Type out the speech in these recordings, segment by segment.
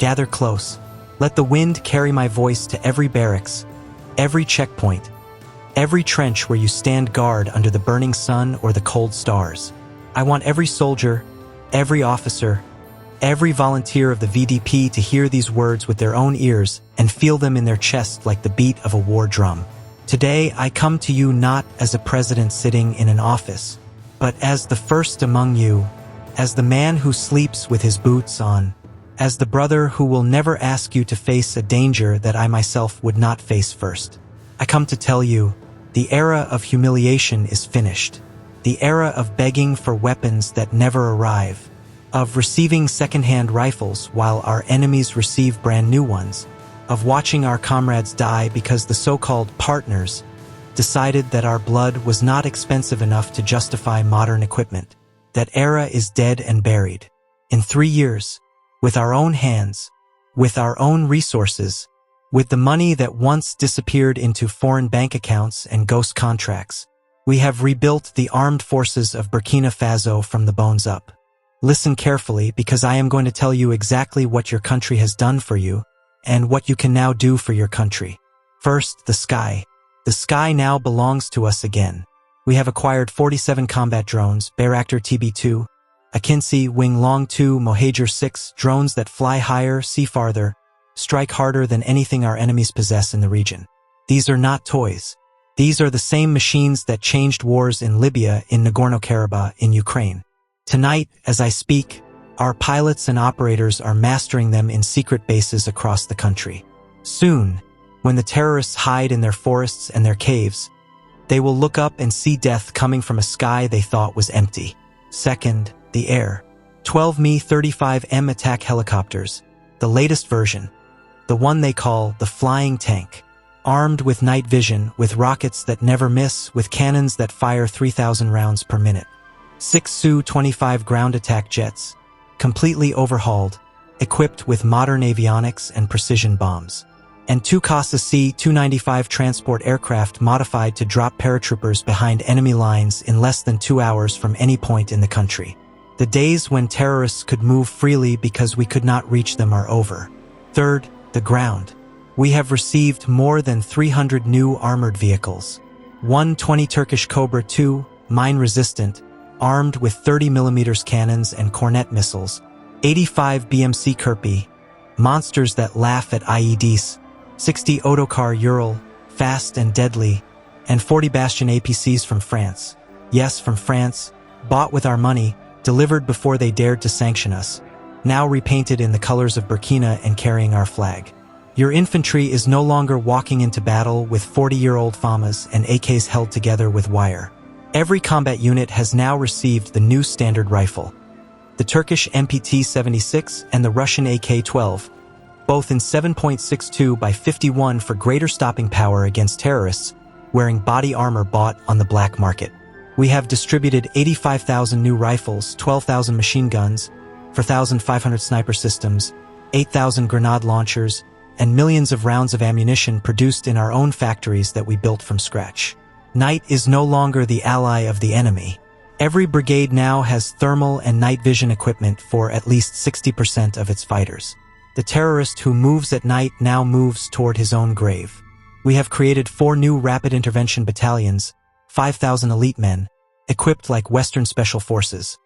Gather close. Let the wind carry my voice to every barracks, every checkpoint, every trench where you stand guard under the burning sun or the cold stars. I want every soldier, every officer, every volunteer of the VDP to hear these words with their own ears and feel them in their chest like the beat of a war drum. Today, I come to you not as a president sitting in an office, but as the first among you, as the man who sleeps with his boots on, as the brother who will never ask you to face a danger that I myself would not face first. I come to tell you, the era of humiliation is finished. The era of begging for weapons that never arrive, of receiving second-hand rifles while our enemies receive brand new ones, of watching our comrades die because the so-called partners decided that our blood was not expensive enough to justify modern equipment. That era is dead and buried. In 3 years, with our own hands, with our own resources, with the money that once disappeared into foreign bank accounts and ghost contracts, we have rebuilt the armed forces of Burkina Faso from the bones up. Listen carefully, because I am going to tell you exactly what your country has done for you and what you can now do for your country. First, the sky. The sky now belongs to us again. We have acquired 47 combat drones, Bayraktar TB2, Akinci Wing Long 2, Mohajer 6, drones that fly higher, see farther, strike harder than anything our enemies possess in the region. These are not toys. These are the same machines that changed wars in Libya, in Nagorno-Karabakh, in Ukraine. Tonight, as I speak, our pilots and operators are mastering them in secret bases across the country. Soon, when the terrorists hide in their forests and their caves, they will look up and see death coming from a sky they thought was empty. Second, the air. 12 Mi-35M attack helicopters, the latest version, the one they call the flying tank, armed with night vision, with rockets that never miss, with cannons that fire 3,000 rounds per minute. 6 Su-25 ground attack jets, completely overhauled, equipped with modern avionics and precision bombs. And 2 Casa C-295 transport aircraft modified to drop paratroopers behind enemy lines in less than 2 hours from any point in the country. The days when terrorists could move freely because we could not reach them are over. Third, the ground. We have received more than 300 new armored vehicles. 120 Turkish Cobra 2, mine-resistant, armed with 30mm cannons and Cornet missiles. 85 BMC Kirpi, monsters that laugh at IEDs. 60 Otokar Ural, fast and deadly. And 40 Bastion APCs from France. Yes, from France, bought with our money, delivered before they dared to sanction us, now repainted in the colors of Burkina and carrying our flag. Your infantry is no longer walking into battle with 40-year-old FAMAs and AKs held together with wire. Every combat unit has now received the new standard rifle, the Turkish MPT-76 and the Russian AK-12, both in 7.62 by 51 for greater stopping power against terrorists wearing body armor bought on the black market. We have distributed 85,000 new rifles, 12,000 machine guns, 4,500 sniper systems, 8,000 grenade launchers, and millions of rounds of ammunition produced in our own factories that we built from scratch. Night is no longer the ally of the enemy. Every brigade now has thermal and night vision equipment for at least 60% of its fighters. The terrorist who moves at night now moves toward his own grave. We have created 4 new rapid intervention battalions, 5,000 elite men, equipped like Western Special Forces.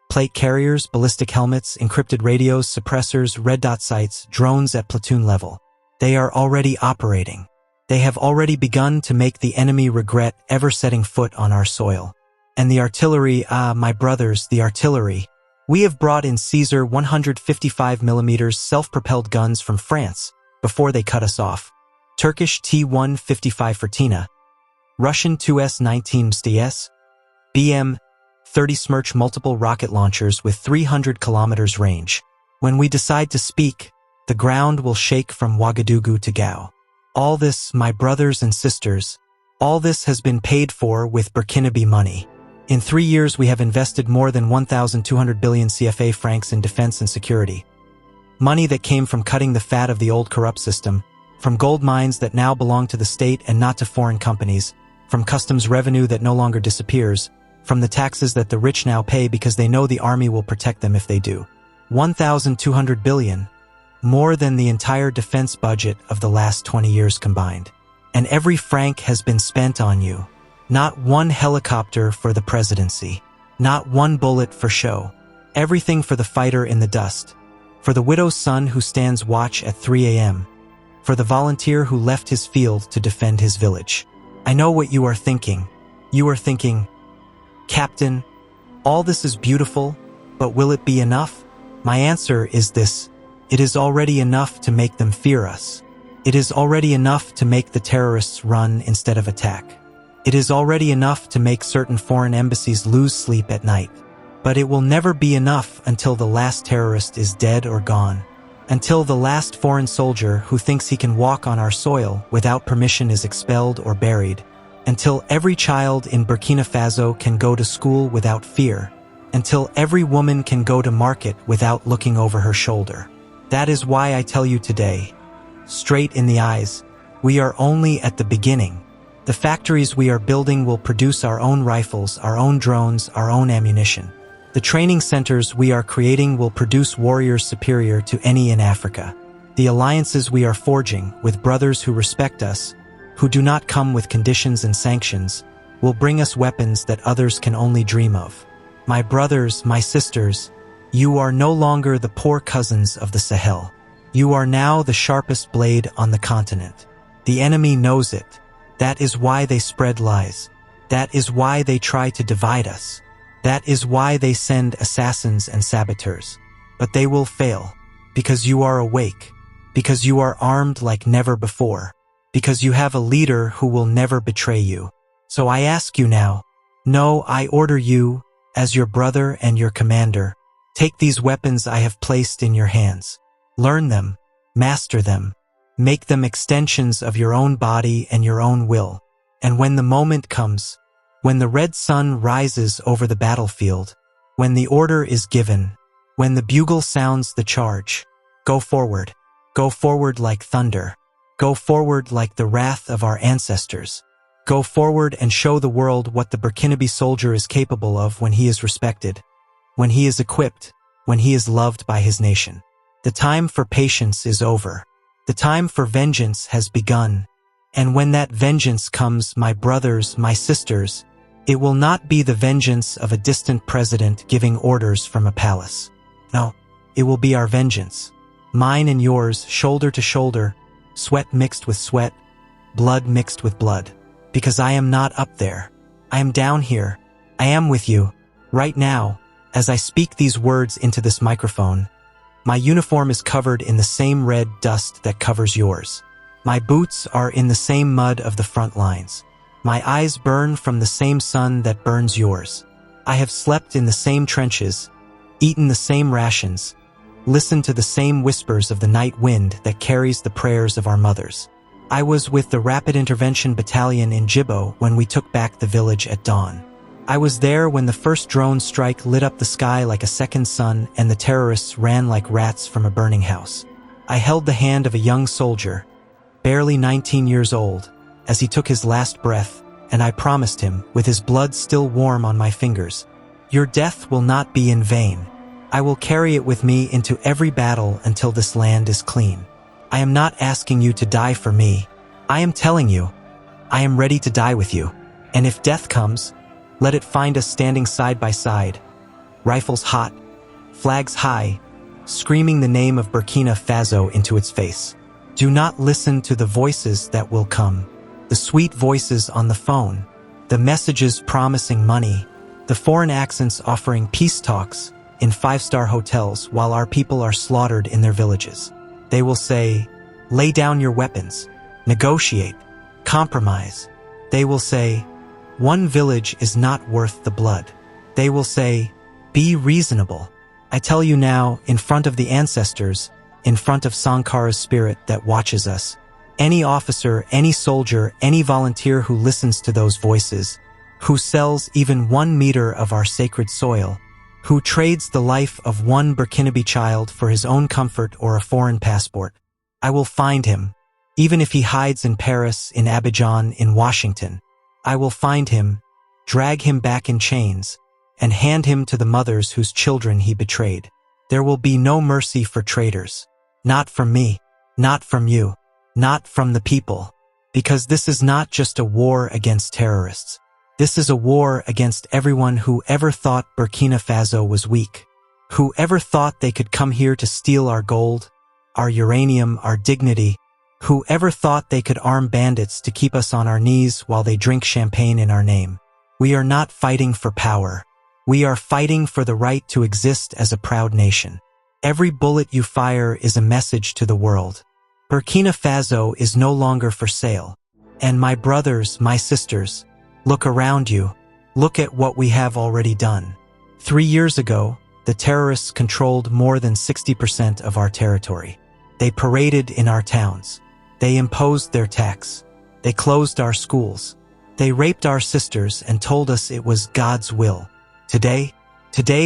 Plate carriers, ballistic helmets, encrypted radios, suppressors, red dot sights, drones at platoon level. They are already operating. They have already begun to make the enemy regret ever setting foot on our soil. And the artillery, my brothers, the artillery. We have brought in Caesar 155mm self-propelled guns from France before they cut us off. Turkish T-155 Fırtına, Russian 2S-19 Msts, BM-30 Smerch multiple rocket launchers with 300 kilometers range. When we decide to speak, the ground will shake from Ouagadougou to Gao. All this, my brothers and sisters, all this has been paid for with Burkinabe money. In 3 years we have invested more than 1,200 billion CFA francs in defense and security. Money that came from cutting the fat of the old corrupt system, from gold mines that now belong to the state and not to foreign companies, from customs revenue that no longer disappears, from the taxes that the rich now pay because they know the army will protect them if they do. 1,200 billion. more than the entire defense budget of the last 20 years combined. And every franc has been spent on you. Not one helicopter for the presidency. Not one bullet for show. Everything for the fighter in the dust. For the widow's son who stands watch at 3 a.m. For the volunteer who left his field to defend his village. I know what you are thinking. You are thinking, Captain, all this is beautiful, but will it be enough? My answer is this: it is already enough to make them fear us. It is already enough to make the terrorists run instead of attack. It is already enough to make certain foreign embassies lose sleep at night. But it will never be enough until the last terrorist is dead or gone. Until the last foreign soldier who thinks he can walk on our soil without permission is expelled or buried. Until every child in Burkina Faso can go to school without fear. Until every woman can go to market without looking over her shoulder. That is why I tell you today, straight in the eyes, we are only at the beginning. The factories we are building will produce our own rifles, our own drones, our own ammunition. The training centers we are creating will produce warriors superior to any in Africa. The alliances we are forging with brothers who respect us, who do not come with conditions and sanctions, will bring us weapons that others can only dream of. My brothers, my sisters, you are no longer the poor cousins of the Sahel. You are now the sharpest blade on the continent. The enemy knows it. That is why they spread lies. That is why they try to divide us. That is why they send assassins and saboteurs. But they will fail, because you are awake, because you are armed like never before, because you have a leader who will never betray you. So I ask you now, no, I order you, as your brother and your commander, take these weapons I have placed in your hands. Learn them, master them, make them extensions of your own body and your own will. And when the moment comes, when the red sun rises over the battlefield, when the order is given, when the bugle sounds the charge, go forward like thunder, go forward like the wrath of our ancestors, go forward and show the world what the Burkinabe soldier is capable of when he is respected, when he is equipped, when he is loved by his nation. The time for patience is over. The time for vengeance has begun. And when that vengeance comes, my brothers, my sisters, it will not be the vengeance of a distant president giving orders from a palace. No, it will be our vengeance. Mine and yours, shoulder to shoulder, sweat mixed with sweat, blood mixed with blood. Because I am not up there. I am down here. I am with you. Right now, as I speak these words into this microphone, my uniform is covered in the same red dust that covers yours. My boots are in the same mud of the front lines. My eyes burn from the same sun that burns yours. I have slept in the same trenches, eaten the same rations, listened to the same whispers of the night wind that carries the prayers of our mothers. I was with the Rapid Intervention Battalion in Djibo when we took back the village at dawn. I was there when the first drone strike lit up the sky like a second sun and the terrorists ran like rats from a burning house. I held the hand of a young soldier, barely 19 years old, as he took his last breath, and I promised him, with his blood still warm on my fingers, your death will not be in vain. I will carry it with me into every battle until this land is clean. I am not asking you to die for me. I am telling you, I am ready to die with you. And if death comes, let it find us standing side by side, rifles hot, flags high, screaming the name of Burkina Faso into its face. Do not listen to the voices that will come. The sweet voices on the phone, the messages promising money, the foreign accents offering peace talks in five-star hotels while our people are slaughtered in their villages. They will say, lay down your weapons, negotiate, compromise. They will say, one village is not worth the blood. They will say, be reasonable. I tell you now, in front of the ancestors, in front of Sankara's spirit that watches us, any officer, any soldier, any volunteer who listens to those voices, who sells even 1 meter of our sacred soil, who trades the life of one Burkinabe child for his own comfort or a foreign passport, I will find him, even if he hides in Paris, in Abidjan, in Washington. I will find him, drag him back in chains, and hand him to the mothers whose children he betrayed. There will be no mercy for traitors. Not from me, not from you, not from the people. Because this is not just a war against terrorists. This is a war against everyone who ever thought Burkina Faso was weak. Who ever thought they could come here to steal our gold, our uranium, our dignity. Who ever thought they could arm bandits to keep us on our knees while they drink champagne in our name. We are not fighting for power. We are fighting for the right to exist as a proud nation. Every bullet you fire is a message to the world. Burkina Faso is no longer for sale. And my brothers, my sisters, look around you. Look at what we have already done. 3 years ago, the terrorists controlled more than 60% of our territory. They paraded in our towns. They imposed their tax. They closed our schools. They raped our sisters and told us it was God's will. Today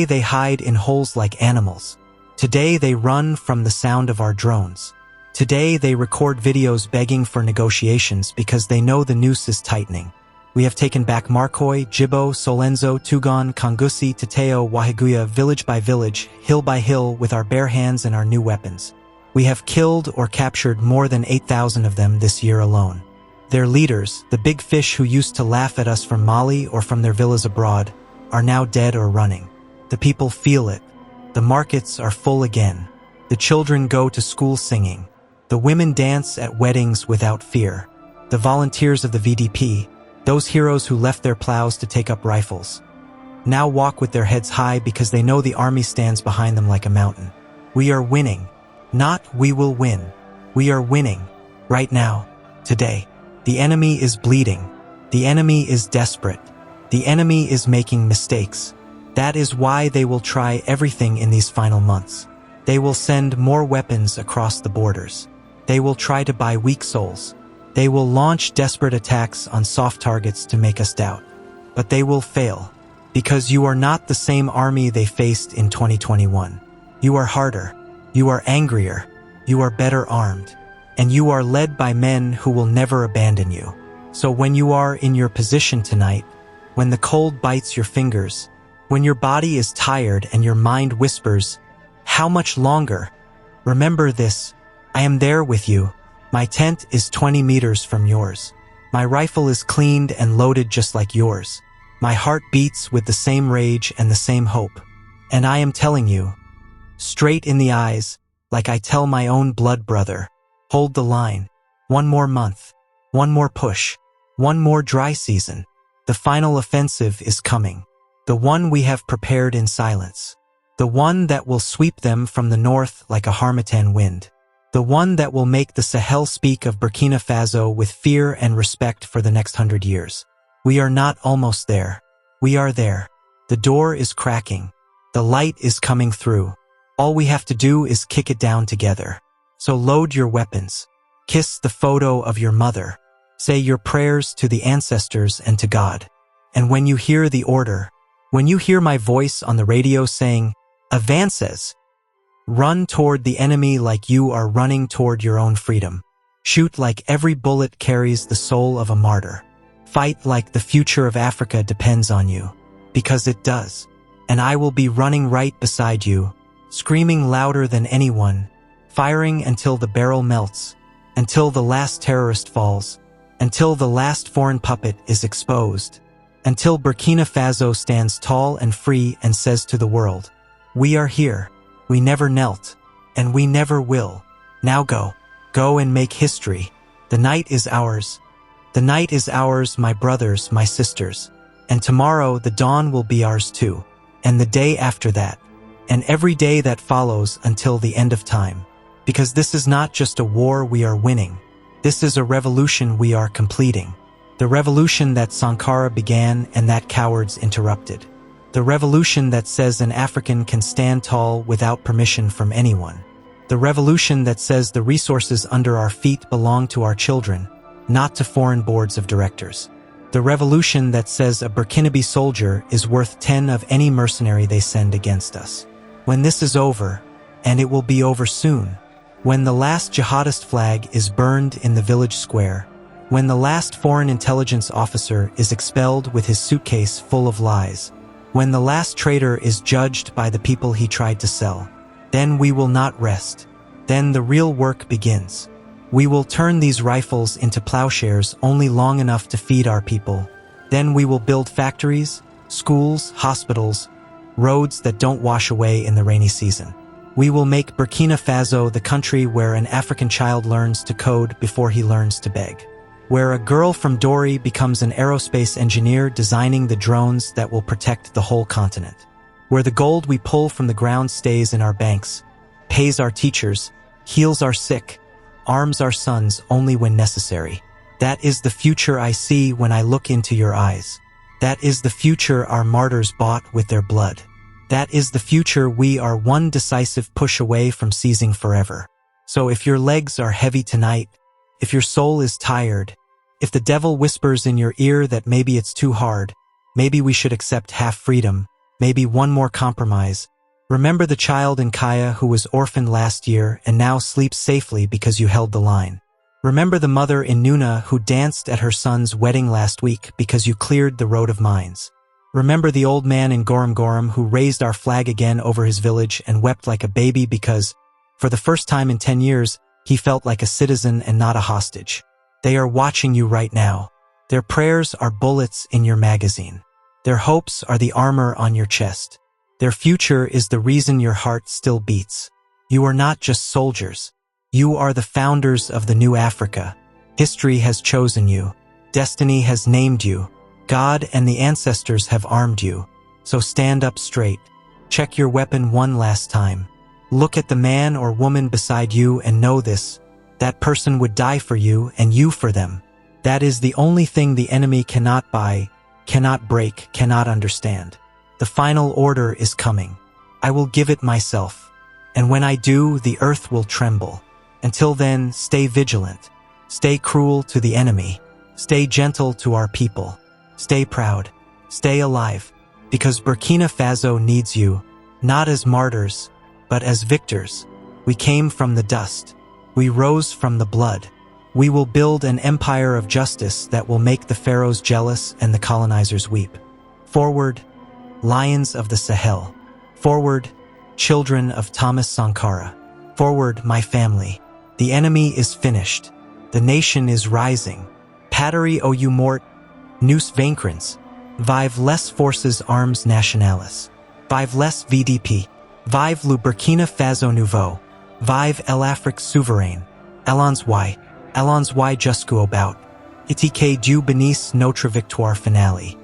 they hide in holes like animals. Today they run from the sound of our drones. Today they record videos begging for negotiations because they know the noose is tightening. We have taken back Marcoy, Jibo, Solenzo, Tugon, Kongusi, Teteo, Wahiguya, village by village, hill by hill, with our bare hands and our new weapons. We have killed or captured more than 8,000 of them this year alone. Their leaders, the big fish who used to laugh at us from Mali or from their villas abroad, are now dead or running. The people feel it. The markets are full again. The children go to school singing. The women dance at weddings without fear. The volunteers of the VDP, those heroes who left their plows to take up rifles, now walk with their heads high because they know the army stands behind them like a mountain. We are winning. Not we will win. We are winning. Right now. Today. The enemy is bleeding. The enemy is desperate. The enemy is making mistakes. That is why they will try everything in these final months. They will send more weapons across the borders. They will try to buy weak souls. They will launch desperate attacks on soft targets to make us doubt. But they will fail. Because you are not the same army they faced in 2021. You are harder. You are angrier. You are better armed. And you are led by men who will never abandon you. So when you are in your position tonight, when the cold bites your fingers, when your body is tired and your mind whispers, "How much longer?" Remember this. I am there with you. My tent is 20 meters from yours. My rifle is cleaned and loaded just like yours. My heart beats with the same rage and the same hope. And I am telling you, straight in the eyes, like I tell my own blood brother, hold the line. One more month. One more push. One more dry season. The final offensive is coming. The one we have prepared in silence. The one that will sweep them from the north like a harmattan wind. The one that will make the Sahel speak of Burkina Faso with fear and respect for the next 100 years. We are not almost there. We are there. The door is cracking. The light is coming through. All we have to do is kick it down together. So load your weapons. Kiss the photo of your mother. Say your prayers to the ancestors and to God. And when you hear the order, when you hear my voice on the radio saying, "Avances," run toward the enemy like you are running toward your own freedom. Shoot like every bullet carries the soul of a martyr. Fight like the future of Africa depends on you. Because it does. And I will be running right beside you, screaming louder than anyone, firing until the barrel melts, until the last terrorist falls, until the last foreign puppet is exposed, until Burkina Faso stands tall and free and says to the world, "We are here. We never knelt, and we never will. Now go. Go and make history. The night is ours. The night is ours, my brothers, my sisters. And tomorrow the dawn will be ours too. And the day after that. And every day that follows until the end of time. Because this is not just a war we are winning. This is a revolution we are completing. The revolution that Sankara began and that cowards interrupted. The revolution that says an African can stand tall without permission from anyone. The revolution that says the resources under our feet belong to our children, not to foreign boards of directors. The revolution that says a Burkinabe soldier is worth 10 of any mercenary they send against us. When this is over, and it will be over soon, when the last jihadist flag is burned in the village square, when the last foreign intelligence officer is expelled with his suitcase full of lies, when the last traitor is judged by the people he tried to sell, then we will not rest. Then the real work begins. We will turn these rifles into plowshares only long enough to feed our people. Then we will build factories, schools, hospitals, roads that don't wash away in the rainy season. We will make Burkina Faso the country where an African child learns to code before he learns to beg. Where a girl from Dori becomes an aerospace engineer designing the drones that will protect the whole continent. Where the gold we pull from the ground stays in our banks, pays our teachers, heals our sick, arms our sons only when necessary. That is the future I see when I look into your eyes. That is the future our martyrs bought with their blood. That is the future we are one decisive push away from seizing forever. So if your legs are heavy tonight, if your soul is tired, if the devil whispers in your ear that maybe it's too hard, maybe we should accept half freedom, maybe one more compromise, remember the child in Kaya who was orphaned last year and now sleeps safely because you held the line. Remember the mother in Nuna who danced at her son's wedding last week because you cleared the road of mines. Remember the old man in Goram Goram who raised our flag again over his village and wept like a baby because, for the first time in 10 years, he felt like a citizen and not a hostage. They are watching you right now. Their prayers are bullets in your magazine. Their hopes are the armor on your chest. Their future is the reason your heart still beats. You are not just soldiers. You are the founders of the new Africa. History has chosen you. Destiny has named you. God and the ancestors have armed you. So stand up straight. Check your weapon one last time. Look at the man or woman beside you and know this. That person would die for you and you for them. That is the only thing the enemy cannot buy, cannot break, cannot understand. The final order is coming. I will give it myself. And when I do, the earth will tremble. Until then, stay vigilant. Stay cruel to the enemy. Stay gentle to our people. Stay proud. Stay alive. Because Burkina Faso needs you, not as martyrs, but as victors. We came from the dust. We rose from the blood. We will build an empire of justice that will make the pharaohs jealous and the colonizers weep. Forward, lions of the Sahel. Forward, children of Thomas Sankara. Forward, my family. The enemy is finished. The nation is rising. Patrie ou mort, nous vaincrons. Vive les forces armes nationales. Vive les VDP. Vive le Burkina Faso nouveau. Vive l'Afrique souveraine. Allons y jusqu'au bout. Et que Dieu bénisse notre victoire finale.